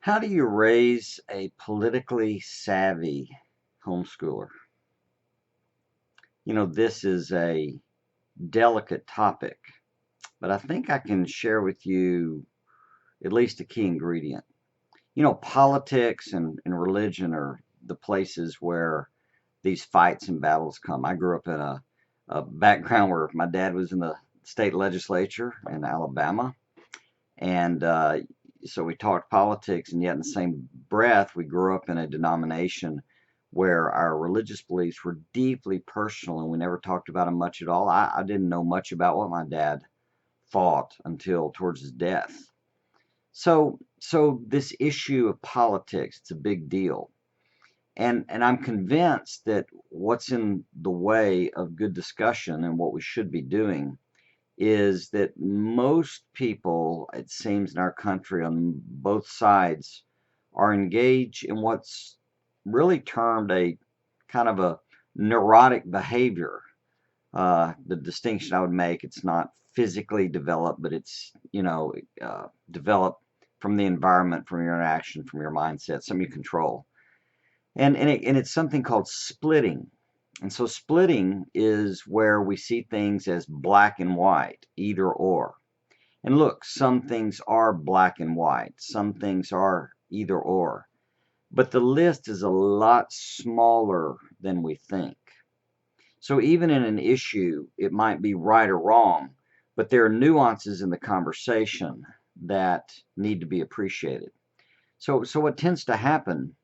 How do you raise a politically savvy homeschooler? This is a delicate topic, but I think I can share with you at least a key ingredient. Politics and religion are the places where these fights and battles come. I grew up in a background where my dad was in the state legislature in Alabama, and so we talked politics, and yet in the same breath, we grew up in a denomination where our religious beliefs were deeply personal, and we never talked about them much at all. I didn't know much about what my dad thought until towards his death. So this issue of politics, it's a big deal. And I'm convinced that what's in the way of good discussion and what we should be doing is that most people, it seems, in our country on both sides are engaged in what's really termed a kind of a neurotic behavior. The distinction I would make, it's not physically developed, but it's, developed from the environment, from your interaction, from your mindset, something you control. And it's something called splitting. And so splitting is where we see things as black and white, either or. And look, some things are black and white, some things are either or. But the list is a lot smaller than we think. So even in an issue, it might be right or wrong, but there are nuances in the conversation that need to be appreciated. So what tends to happen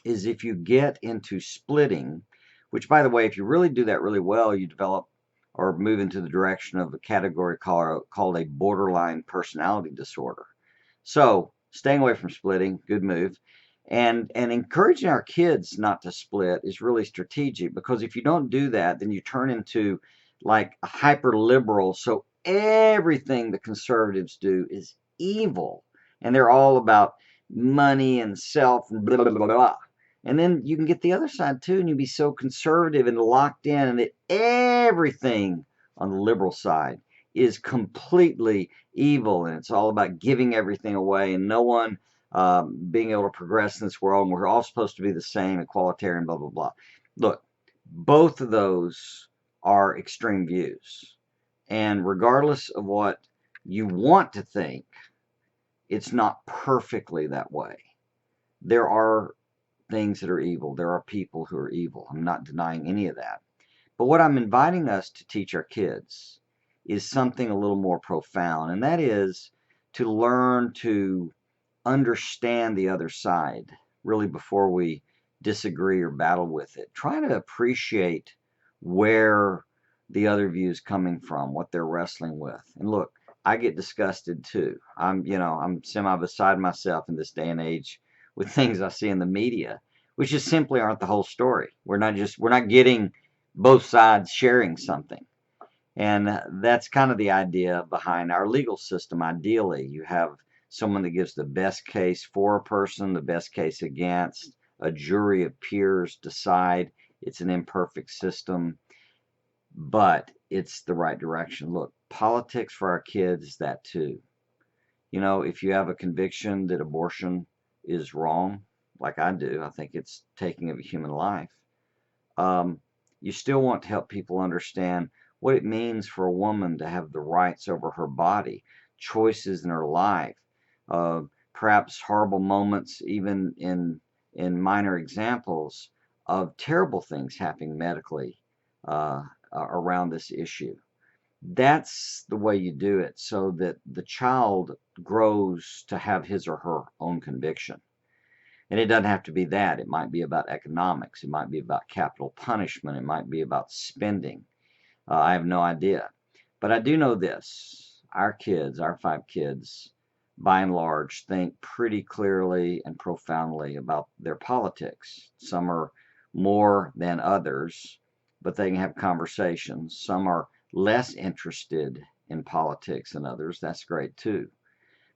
is if you get into splitting, which, by the way, if you really do that really well, you develop or move into the direction of a category called a borderline personality disorder. So staying away from splitting, good move. And encouraging our kids not to split is really strategic, because if you don't do that, then you turn into like a hyper liberal. So everything the conservatives do is evil, and they're all about money and self and blah, blah, blah, blah. And then you can get the other side too, and you be so conservative and locked in, and that everything on the liberal side is completely evil, and it's all about giving everything away, and no one being able to progress in this world, and we're all supposed to be the same, equalitarian, blah, blah, blah. Look, both of those are extreme views. And regardless of what you want to think, it's not perfectly that way. There are things that are evil. There are people who are evil. I'm not denying any of that. But what I'm inviting us to teach our kids is something a little more profound, and that is to learn to understand the other side, really, before we disagree or battle with it. Try to appreciate where the other view is coming from, what they're wrestling with. And look, I get disgusted too. I'm semi beside myself in this day and age with things I see in the media, which just simply aren't the whole story. We're not getting both sides sharing something. And that's kind of the idea behind our legal system. Ideally, you have someone that gives the best case for a person, the best case against. A jury of peers decide. It's an imperfect system, but it's the right direction. Look, politics for our kids is that too. If you have a conviction that abortion is wrong, like I do, I think it's taking of a human life. You still want to help people understand what it means for a woman to have the rights over her body, choices in her life, perhaps horrible moments, even in minor examples of terrible things happening medically around this issue. That's the way you do it, so that the child grows to have his or her own conviction. And it doesn't have to be that. It might be about economics. It might be about capital punishment. It might be about spending. I have no idea. But I do know this. Our kids, our 5 kids, by and large, think pretty clearly and profoundly about their politics. Some are more than others, but they can have conversations. Some are less interested in politics than others. That's great too.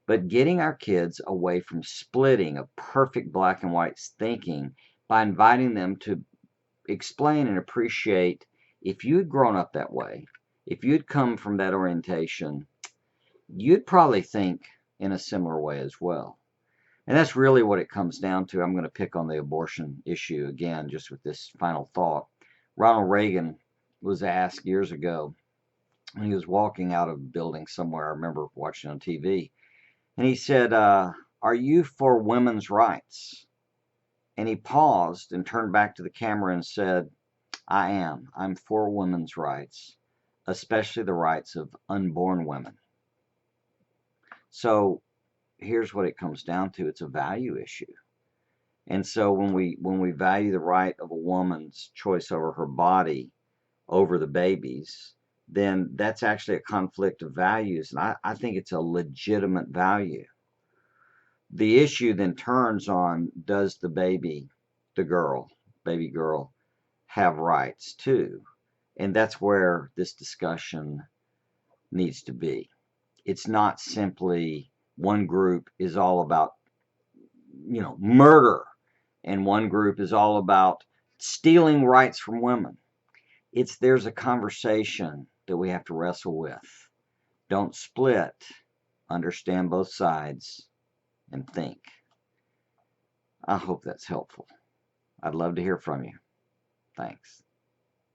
But getting our kids away from splitting of perfect black and white thinking by inviting them to explain and appreciate, if you'd grown up that way, if you'd come from that orientation, you'd probably think in a similar way as well. And that's really what it comes down to. I'm going to pick on the abortion issue again, just with this final thought. Ronald Reagan was asked years ago when he was walking out of a building somewhere, I remember watching on TV, and he said, are you for women's rights? And he paused and turned back to the camera and said, I am. I'm for women's rights, especially the rights of unborn women. So here's what it comes down to. It's a value issue. And so when we value the right of a woman's choice over her body over the baby's, then that's actually a conflict of values. And I think it's a legitimate value. The issue then turns on, does the baby girl, have rights too? And that's where this discussion needs to be. It's not simply one group is all about, murder, and one group is all about stealing rights from women. There's a conversation that we have to wrestle with. Don't split. Understand both sides and think. I hope that's helpful. I'd love to hear from you. Thanks.